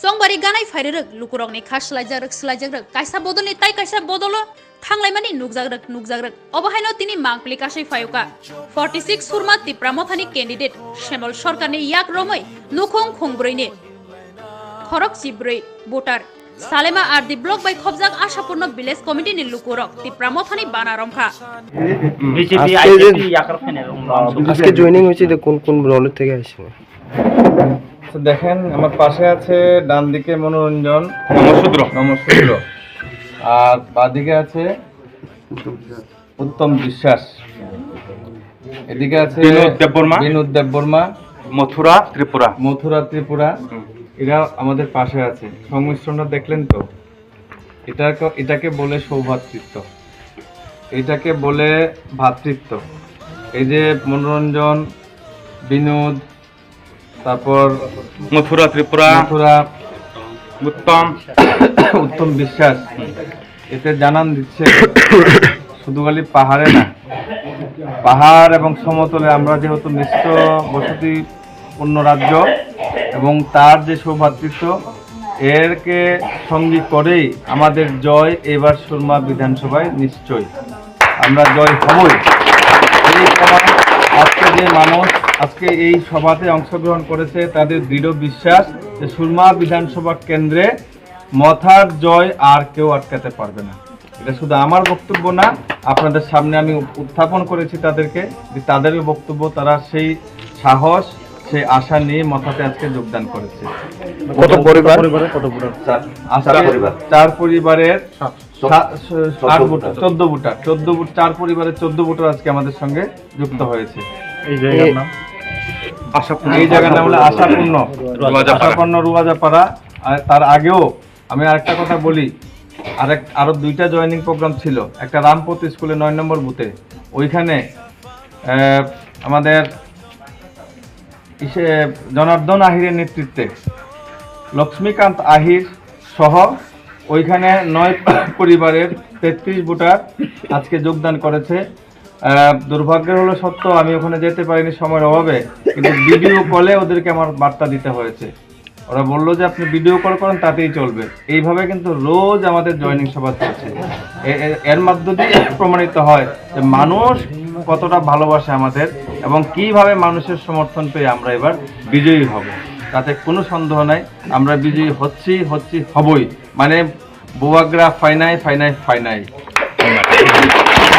Songbari ganai fairuk lukurokni khaslajagruk slajagruk kaisa bodolni tai kaisa bodolo thanglai nukjagruk obahaino tini mangpli kasai fayuka 46 surma tipramothani candidate Shenol Sorkarni yak romoi nukhong khongbroi khorok chibroi voter Salema Ardi block by Khobjak Ashapurno village committee ni lukurok tipramothani banaromkha BJP ISP ইয়াকার ফেনের আজকে joining হয়েছে কোন কোন role থেকে আসছে তো দেখেন আমার পাশে আছে ডান দিকে মনোরঞ্জন নমশূদ্র আর বাদিকে আছে উত্তম বিশ্বাস, এদিকে আছে বিনোদ দেববর্মা, মথুরা ত্রিপুরা এরা আমাদের পাশে আছে। সংমিশ্রণটা দেখলেন তো, এটাকে বলে সৌভ্রাতৃত্ব, এটাকে বলে ভ্রাতৃত্ব। এই যে মনোরঞ্জন, বিনোদ, তারপর মথুরা উত্তম বিশ্বাস, এতে জানান দিচ্ছে শুধু খালি পাহাড়ে না, পাহাড় এবং সমতলে আমরা যেহেতু মিশ্র বসতিপূর্ণ রাজ্য এবং তার যে সৌভ্রাতৃত্ব এরকে সঙ্গী করেই আমাদের জয় এবার সুরমা বিধানসভায় নিশ্চয় আমরা জয় হবই। এই প্রমাণ আজকে যে মানুষ আজকে এই সভাতে অংশগ্রহণ করেছে তাদের দৃঢ় বিশ্বাস যে সুরমা বিধানসভা কেন্দ্রে মথার জয় আর কেউ আটকাতে পারবে না। এটা শুধু আমার বক্তব্য না, আপনাদের সামনে আমি উত্থাপন করেছি তাদেরকে, যে তাদেরও বক্তব্য, তারা সেই সাহস সেই আশা নিয়ে মথাতে আজকে যোগদান করেছে। কত পরিবার? চার পরিবারের 14 ভোটার, 4 পরিবারের 14 ভোটার আজকে আমাদের সঙ্গে যুক্ত হয়েছে। এই জায়গার নাম হলো আশাপূর্ণ রুয়াজাপাড়া। আর তার আগেও আমি আরেকটা কথা বলি, আরো 2টা জয়েনিং প্রোগ্রাম ছিল। একটা রামপতি স্কুলে 9 নম্বর বুথে, ওইখানে আমাদের জনার্দন আহিরের নেতৃত্বে লক্ষ্মীকান্ত আহির সহ ওইখানে 9 পরিবারের 33 ভোটার আজকে যোগদান করেছে। দুর্ভাগ্যের হলো সত্য, আমি ওখানে যেতে পারিনি সময়ের অভাবে, কিন্তু ভিডিও কলে ওদেরকে আমার বার্তা দিতে হয়েছে। ওরা বললো যে আপনি ভিডিও কল করেন তাতেই চলবে। এইভাবে কিন্তু রোজ আমাদের জয়েনিং সভা চলছে। এর মাধ্যমে প্রমাণিত হয় যে মানুষ কতটা ভালোবাসে আমাদের এবং কিভাবে মানুষের সমর্থন পেয়ে আমরা এবার বিজয়ী হব, তাতে কোনো সন্দেহ নাই। আমরা বিজয়ী হবই, মানে বোয়াগ্রা ফাইনাই।